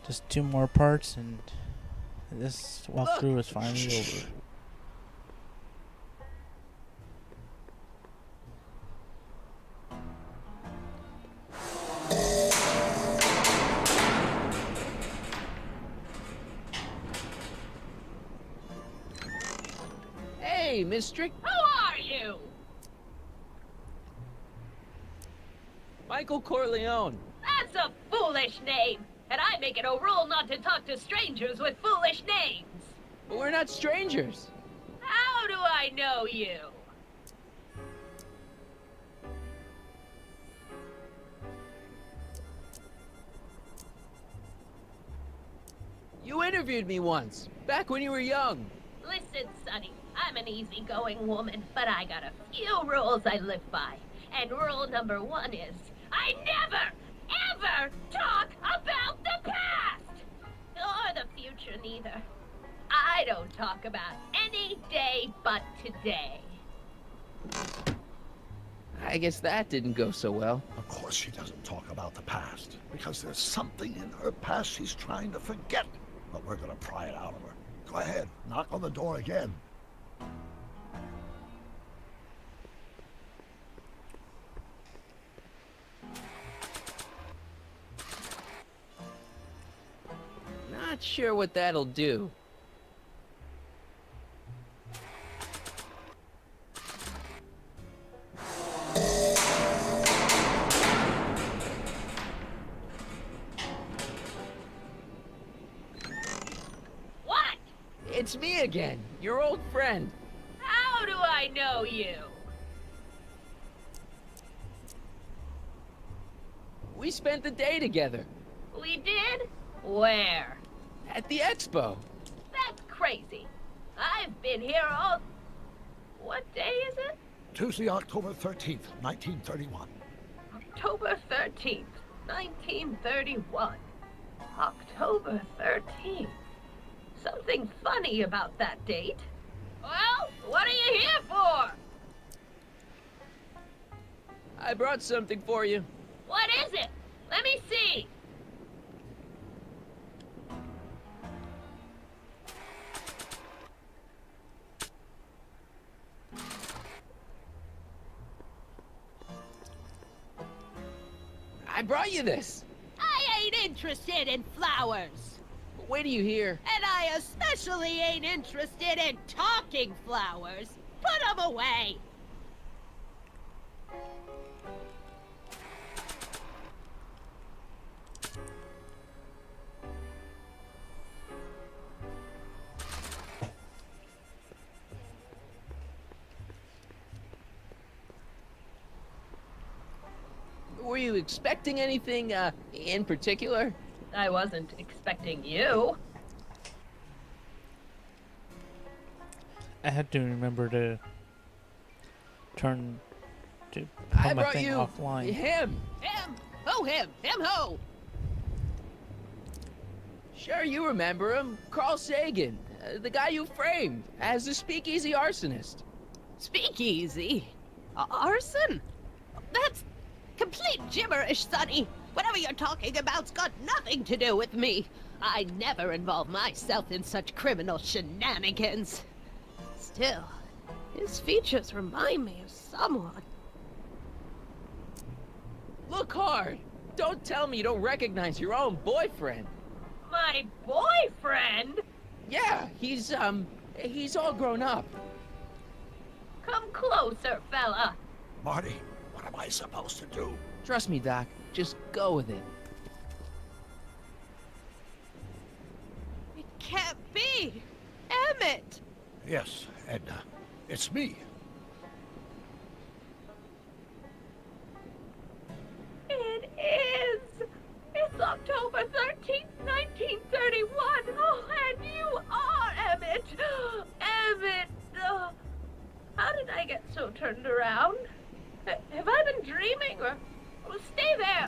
Just 2 more parts and this walkthrough is finally over. Hey, Mister. Who are you? Michael Corleone. That's a foolish name, and I make it a rule not to talk to strangers with foolish names. But we're not strangers. How do I know you? You interviewed me once, back when you were young. Listen, Sonny, I'm an easygoing woman, but I got a few rules I live by. And rule number 1 is, I never, ever talk about the past! Or the future, neither. I don't talk about any day but today. I guess that didn't go so well. Of course she doesn't talk about the past, because there's something in her past she's trying to forget. But we're gonna pry it out of her. Go ahead, knock on the door again. Not sure what that'll do. What? It's me again, your old friend. How do I know you? We spent the day together We did? Where? at the expo. That's crazy. I've been here all... What day is it? Tuesday, October 13th, 1931. October 13th, 1931. October 13th. Something funny about that date. Well, what are you here for? I brought something for you. What is it? Let me see. I brought you this. I ain't interested in flowers. Wait till you hear. And I especially ain't interested in talking flowers. Put them away. Were you expecting anything, in particular? I wasn't expecting you. I had to remember to put I my brought thing you offline. him. Him. Who him? Him who? Sure, you remember him. Carl Sagan, the guy you framed as the speakeasy arsonist. Speakeasy. Arson? That's complete gibberish, Sonny. Whatever you're talking about's got nothing to do with me. I never involve myself in such criminal shenanigans. Still, his features remind me of someone. Look hard. Don't tell me you don't recognize your own boyfriend. My boyfriend? Yeah, he's all grown up. Come closer, fella. Marty, what am I supposed to do? Trust me, Doc. Just go with it. It can't be. Emmett. Yes, Edna. It's me. It is. It's October 13th, 1931. Oh, and you are Emmett. Emmett. How did I get so turned around? Have I been dreaming or... Well, stay there.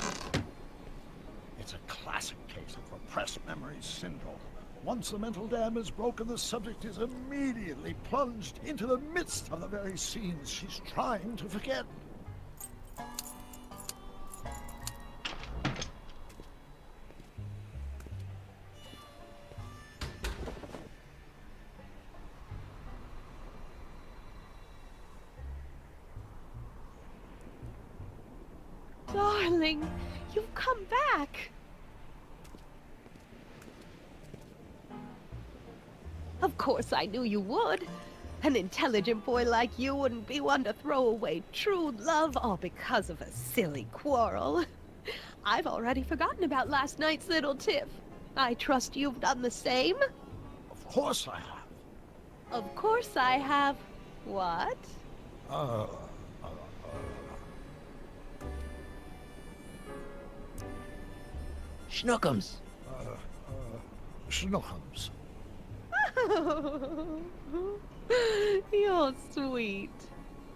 It's a classic case of repressed memory syndrome. Once the mental dam is broken, the subject is immediately plunged into the midst of the very scenes she's trying to forget. darling. You've come back. Of course I knew you would. An intelligent boy like you wouldn't be one to throw away true love all because of a silly quarrel. I've already forgotten about last night's little tiff. I trust you've done the same? Of course I have. Of course I have. What? Schnookums. Schnookums. You're sweet.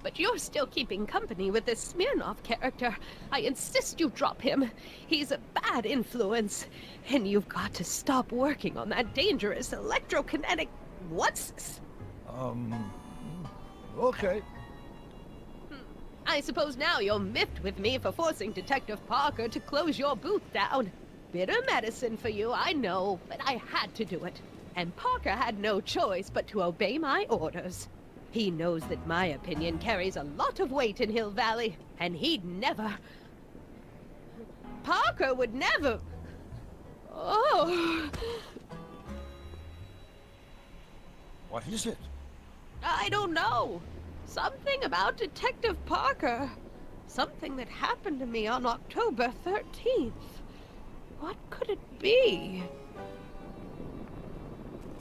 But you're still keeping company with this Smirnoff character. I insist you drop him. He's a bad influence. And you've got to stop working on that dangerous electrokinetic... What's this? Okay. I suppose now you're miffed with me for forcing Detective Parker to close your booth down. Bitter medicine for you, I know, but I had to do it. And Parker had no choice but to obey my orders. He knows that my opinion carries a lot of weight in Hill Valley, and he'd never... Parker would never... Oh... What is it? I don't know. Something about Detective Parker. Something that happened to me on October 13th. What could it be?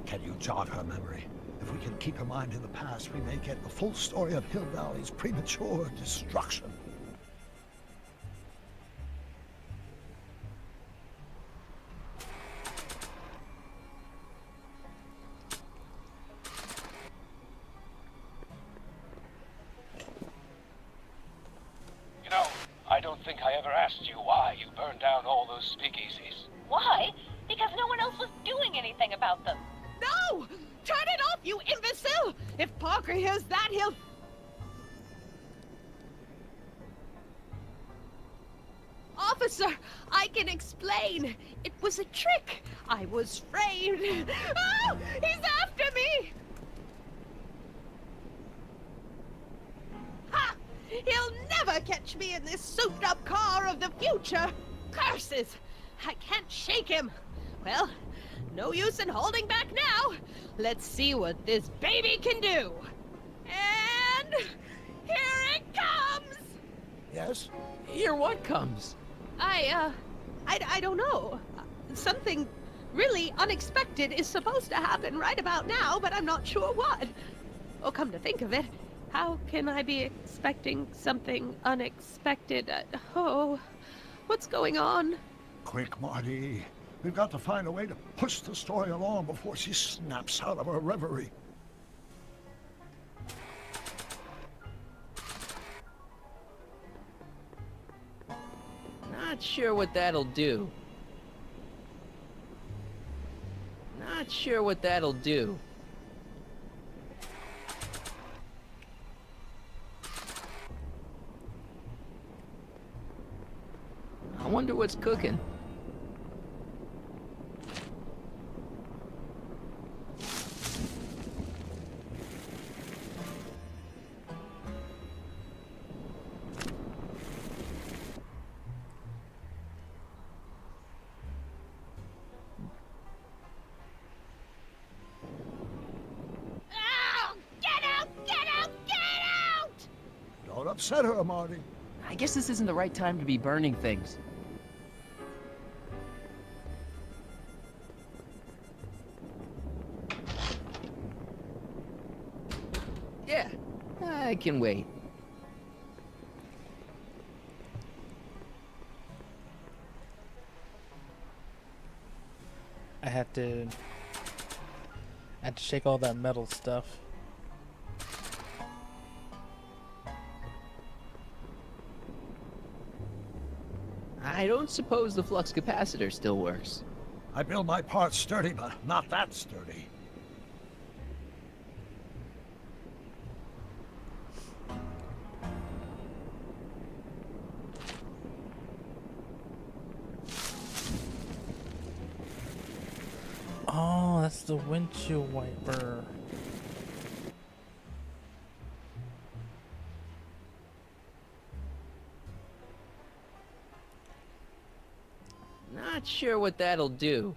Can you jog her memory? If we can keep her mind in the past, we may get the full story of Hill Valley's premature destruction. You know, I don't think I ever asked you why you burned down all those speakeasies. Why? Because no one else was doing anything about them. No! Turn it off, you imbecile! If Parker hears that, he'll... Officer, I can explain. It was a trick. I was framed. Oh! He's after me! Ha! He'll never catch me in this souped-up car of the future. Curses! I can't shake him. Well, no use in holding back now. Let's see what this baby can do. And here it comes! Yes? Here what comes? I don't know. Something really unexpected is supposed to happen right about now, but I'm not sure what. Oh, come to think of it, how can I be expecting something unexpected? Oh, what's going on? Quick, Marty. We've got to find a way to push the story along before she snaps out of her reverie. Not sure what that'll do. Not sure what that'll do. I wonder what's cooking. Ow! Get out! Get out! Get out! Don't upset her, Marty. I guess this isn't the right time to be burning things. Yeah, I can wait. I had to shake all that metal stuff. I don't suppose the flux capacitor still works. I build my parts sturdy, but not that sturdy. Oh, that's the windshield wiper. Not sure what that'll do.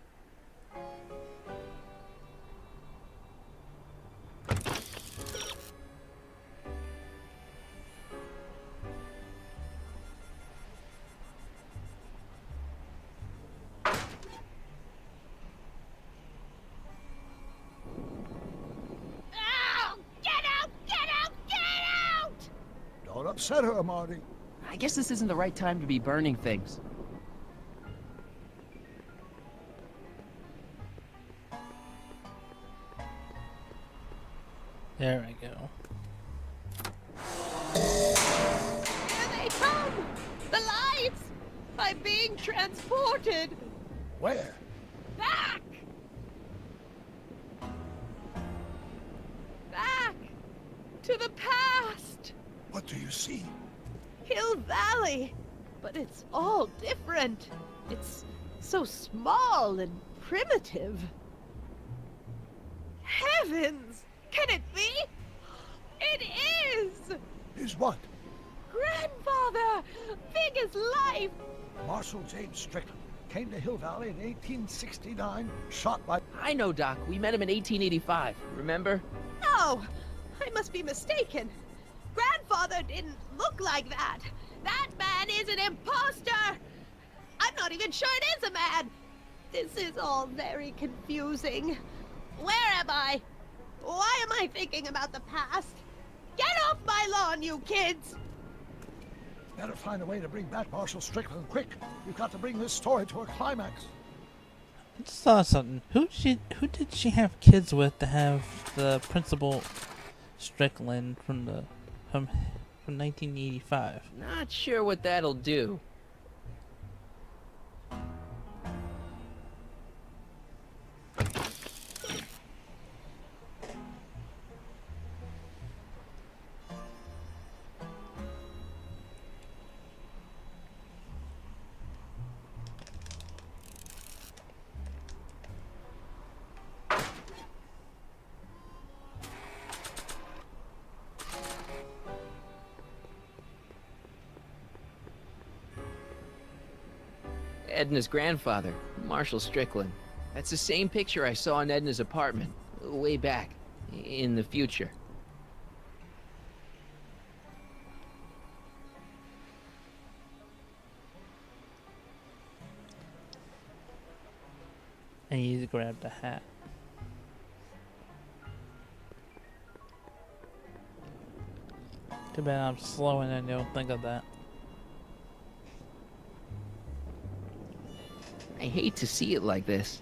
Ow! Get out! Get out! Get out! Don't upset her, Marty. I guess this isn't the right time to be burning things. There we go. Here they come! The lights! I'm being transported! Where? Back! Back! To the past! What do you see? Hill Valley! But it's all different. It's so small and primitive. Heavens! Can it be? It is! Is what? Grandfather! Big as life! Marshal James Strickland came to Hill Valley in 1869, shot by... I know, Doc. We met him in 1885. Remember? No! I must be mistaken. Grandfather didn't look like that. That man is an imposter! I'm not even sure it is a man! This is all very confusing. Where am I? Why am I thinking about the past? Get off my lawn, you kids! Better find a way to bring back Marshal Strickland quick. We've got to bring this story to a climax. I just saw something. Who did she have kids with to have the Principal Strickland from 1985? Not sure what that'll do. Edna's grandfather, Marshal Strickland. That's the same picture I saw in Edna's apartment, way back, in the future. I need to grab the hat. Too bad I'm slow and I don't think of that. I hate to see it like this.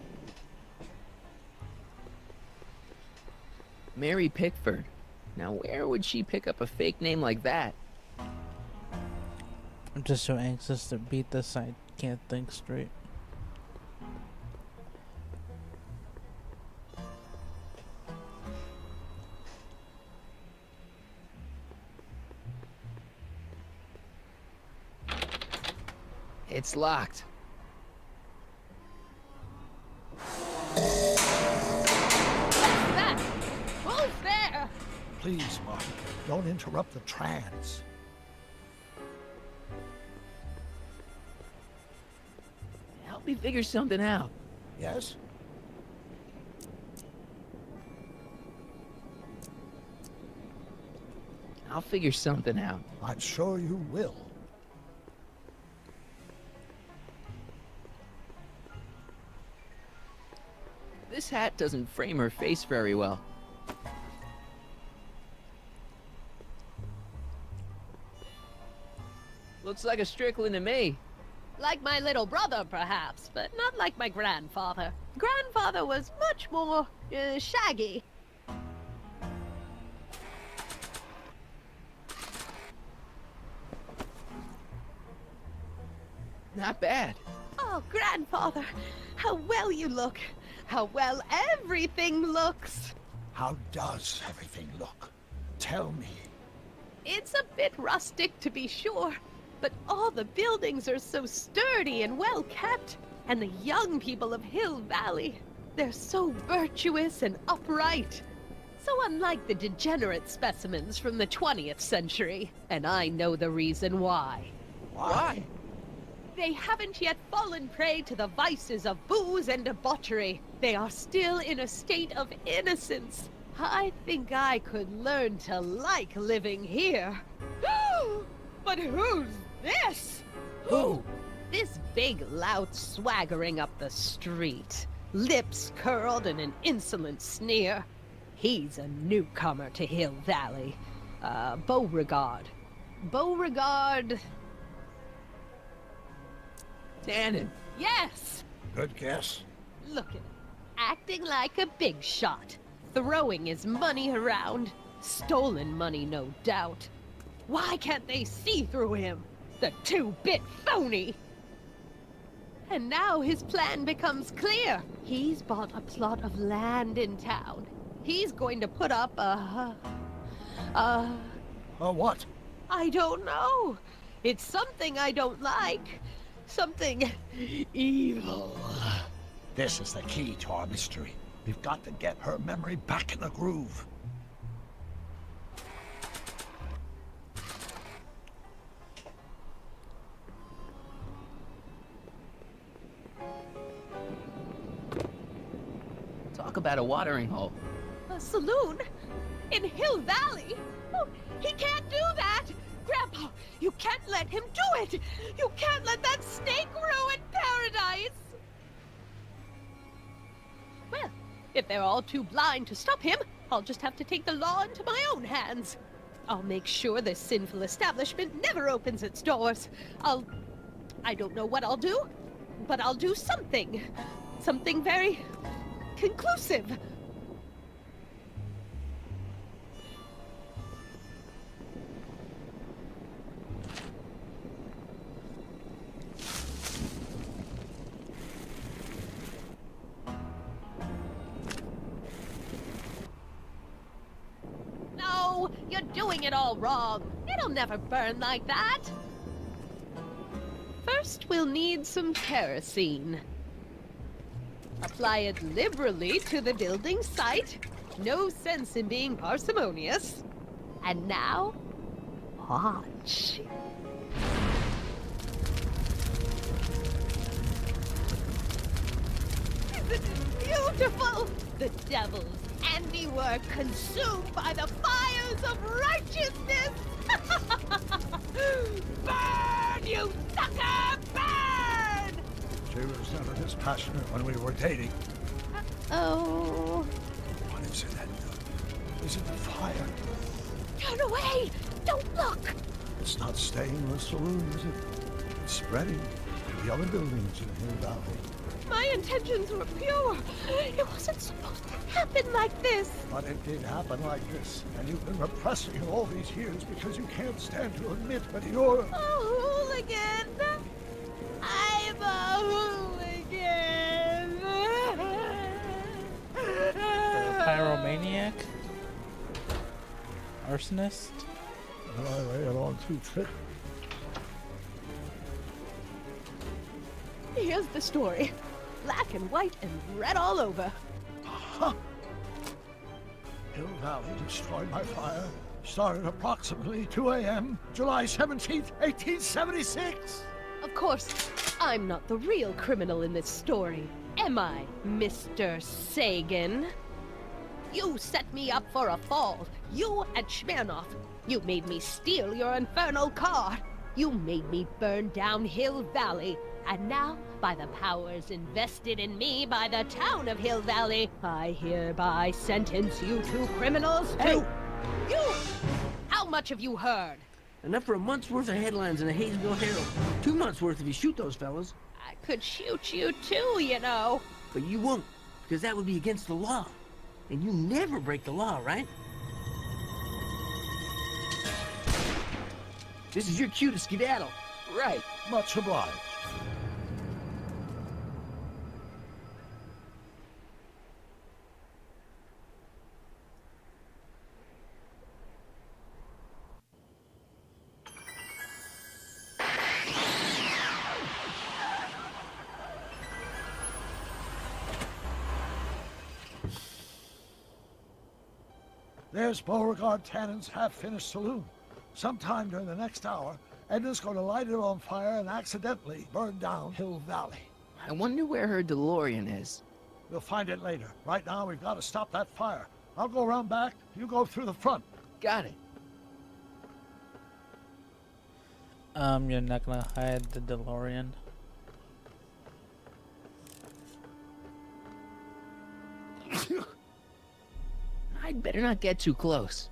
Mary Pickford. Now where would she pick up a fake name like that? I'm just so anxious to beat this I can't think straight. It's locked. That! Who's there? Please, Marty, don't interrupt the trance. Help me figure something out. Yes? I'll figure something out. I'm sure you will. This hat doesn't frame her face very well. Looks like a Strickland to me. Like my little brother, perhaps, but not like my grandfather. Grandfather was much more, shaggy. Not bad. Oh, grandfather, how well you look. How well everything looks. How does everything look? Tell me. It's a bit rustic, to be sure, but all the buildings are so sturdy and well kept. And the young people of Hill Valley, they're so virtuous and upright. So unlike the degenerate specimens from the 20th century. And I know the reason why. Why? They haven't yet fallen prey to the vices of booze and debauchery. They are still in a state of innocence. I think I could learn to like living here. But who's this? Who? This big lout swaggering up the street, lips curled in an insolent sneer. He's a newcomer to Hill Valley. Beauregard. Beauregard... Tannen. Yes! Good guess. Look at him, acting like a big shot, throwing his money around. Stolen money, no doubt. Why can't they see through him? The two-bit phony! And now his plan becomes clear. He's bought a plot of land in town. He's going to put up a What? I don't know. It's something I don't like. Something evil. This is the key to our mystery. We've got to get her memory back in the groove. Talk about a watering hole. A saloon? In Hill Valley? Oh, he can't do that! Grandpa, you can't let him do it! You can't let that snake ruin paradise! Well, if they're all too blind to stop him, I'll just have to take the law into my own hands. I'll make sure this sinful establishment never opens its doors. I don't know what I'll do, but I'll do something. Something very conclusive. No, you're doing it all wrong. It'll never burn like that. First, we'll need some kerosene. Apply it liberally to the building site. No sense in being parsimonious. And now, watch. Isn't it beautiful? The devil's handiwork consumed by the fires of righteousness. Burn, you sucker, burn! She was never this passionate when we were dating. Oh. What is it, Edna? Is it the fire? Turn away! Don't look! It's not staying in the saloon, is it? It's spreading to the other buildings in Hill Valley. My intentions were pure. It wasn't supposed to happen like this. But it did happen like this, and you've been repressing it all these years because you can't stand to admit that you're... A hooligan. I'm a hooligan. Pyromaniac? Arsonist? And I lay it on too thick. Here's the story. Black and white and red all over. Huh. Hill Valley destroyed by fire. Started approximately 2 a.m., July 17th, 1876. Of course, I'm not the real criminal in this story. Am I, Mr. Sagan? You set me up for a fall. You and Smirnoff. You made me steal your infernal car. You made me burn down Hill Valley. And now, by the powers invested in me by the town of Hill Valley, I hereby sentence you two criminals to... Hey! You! How much have you heard? Enough for a month's worth of headlines in the Hayesville Herald. 2 months worth if you shoot those fellas. I could shoot you too, you know. But you won't, because that would be against the law. And you never break the law, right? This is your cue to skedaddle. Right. Much obliged. There's Beauregard Tannen's half-finished saloon. Sometime during the next hour, Edna's going to light it on fire and accidentally burn down Hill Valley. I wonder where her DeLorean is. We'll find it later. Right now, we've got to stop that fire. I'll go around back. You go through the front. Got it. You're not gonna hide the DeLorean? I'd better not get too close.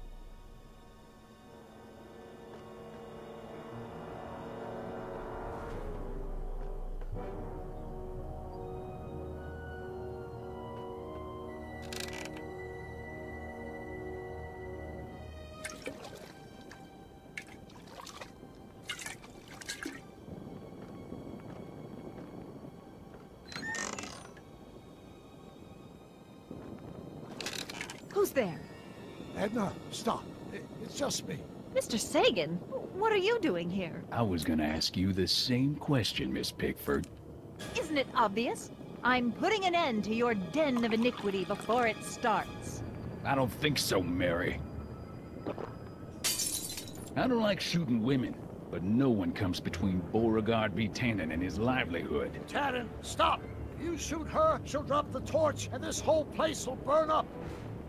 Who's there? Edna, stop. It's just me. Mr. Sagan, what are you doing here? I was gonna ask you the same question, Miss Pickford. Isn't it obvious? I'm putting an end to your den of iniquity before it starts. I don't think so, Mary. I don't like shooting women, but no one comes between Beauregard B. Tannen and his livelihood. Tannen, stop! If you shoot her, she'll drop the torch, and this whole place will burn up.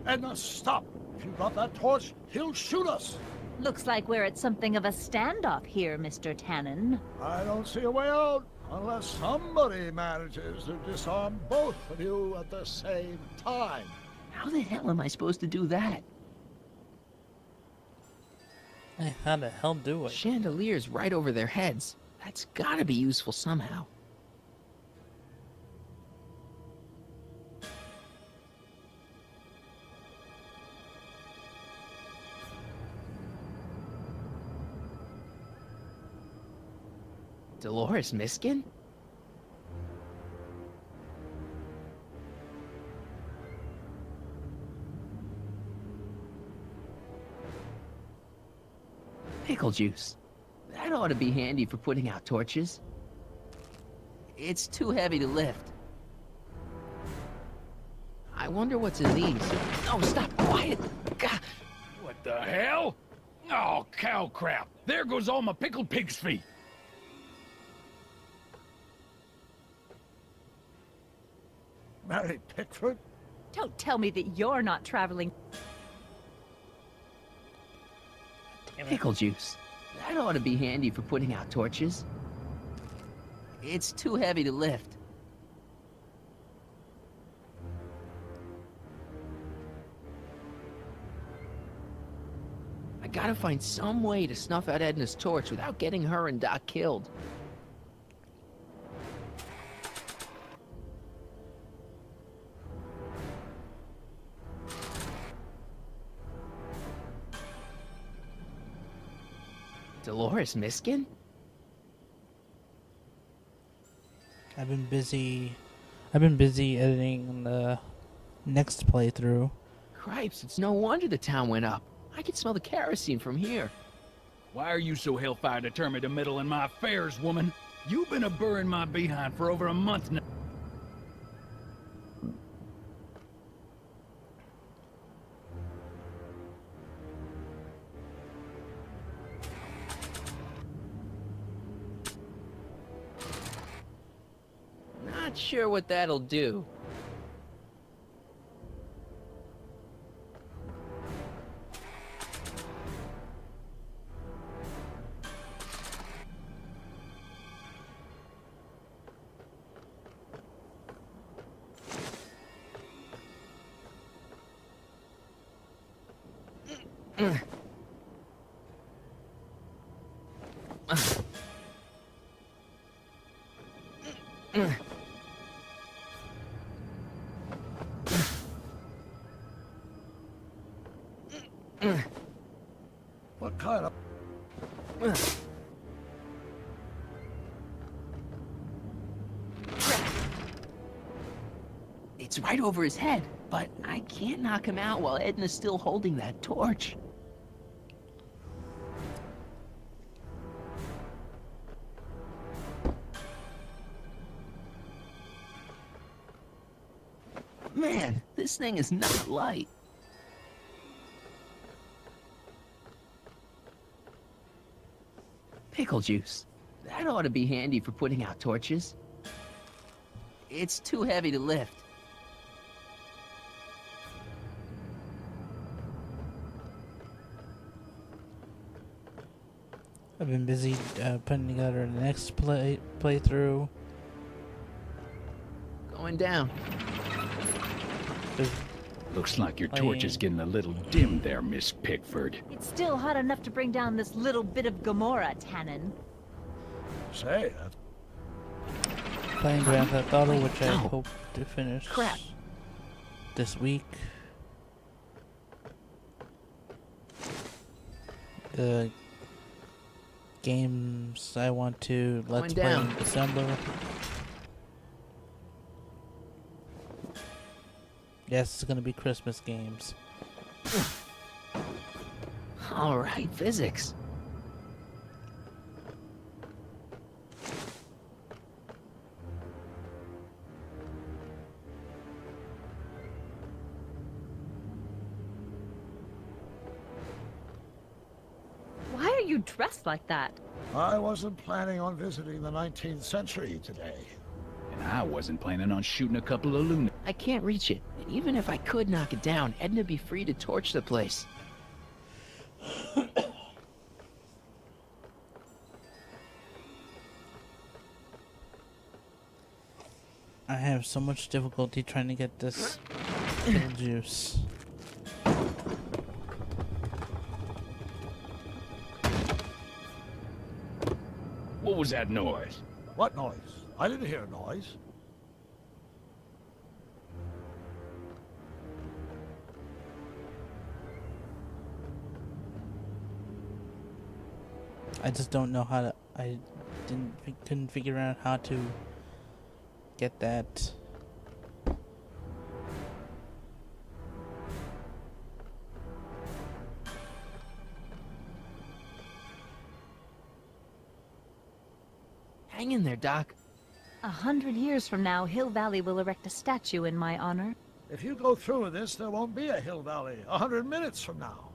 Edna, stop! If you drop that torch, he'll shoot us! Looks like we're at something of a standoff here, Mr. Tannen. I don't see a way out, unless somebody manages to disarm both of you at the same time. How the hell am I supposed to do that? Hey, how the hell do it? Chandelier's right over their heads. That's gotta be useful somehow. Dolores Miskin? Pickle juice. That ought to be handy for putting out torches. It's too heavy to lift. I wonder what's in these. Oh, stop! Quiet! God. What the hell? Oh, cow crap! There goes all my pickled pig's feet! Mary Pickford? Don't tell me that you're not traveling. Pickle juice. That ought to be handy for putting out torches. It's too heavy to lift. I gotta find some way to snuff out Edna's torch without getting her and Doc killed. Dolores Miskin? I've been busy editing the next playthrough. Cripes, it's no wonder the town went up. I can smell the kerosene from here. Why are you so hellfire determined to meddle in my affairs, woman? You've been a-burring my behind for over a month now. Not sure what that'll do. What kind of... It's right over his head, but I can't knock him out while Edna's still holding that torch. Man, this thing is not light. pickle juice. That ought to be handy for putting out torches. It's too heavy to lift. I've been busy putting together the next playthrough. Going down. Looks like your torch is getting a little dim there, Miss Pickford. It's still hot enough to bring down this little bit of Gomorrah, Tannen. Say, Playing Grand Theft Auto, which I No. hope to finish Crap. this week. The games I want to let's play down. in December. Yes, it's gonna be Christmas games. All right, physics. Why are you dressed like that? I wasn't planning on visiting the 19th century today. And I wasn't planning on shooting a couple of lunatics. I can't reach it. And even if I could knock it down, Edna'd be free to torch the place. I have so much difficulty trying to get this pickle juice. What was that noise? What noise? I didn't hear a noise. I just don't know how to. I couldn't figure out how to get that. Hang in there, Doc. 100 years from now, Hill Valley will erect a statue in my honor. If you go through with this, there won't be a Hill Valley 100 minutes from now.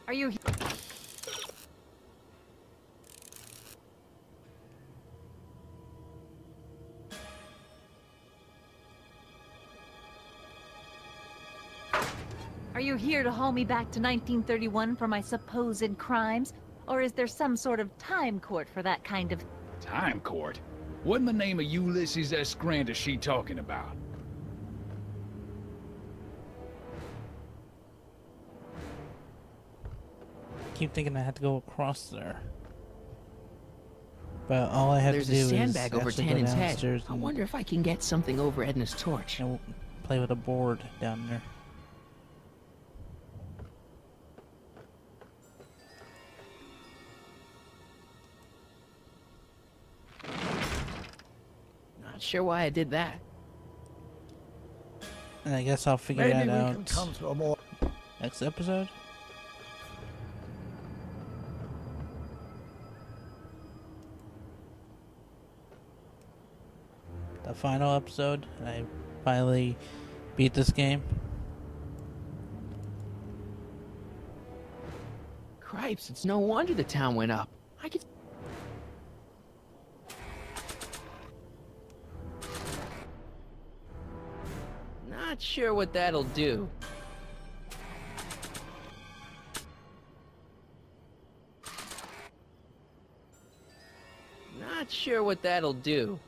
Are you he- Are you here to haul me back to 1931 for my supposed crimes? Or is there some sort of time court for that kind of... Time court? What in the name of Ulysses S. Grant is she talking about? Keep thinking I have to go across there, but all I have There's to do a is sandbag over actually go Tannen's head. downstairs I and, wonder if I can get something over Edna's torch. and play with a board down there. Not sure why I did that. And I guess I'll figure Maybe that we can out come to a more... next episode. The final episode, and I finally beat this game. Cripes, it's no wonder the town went up. I could... Not sure what that'll do. Not sure what that'll do.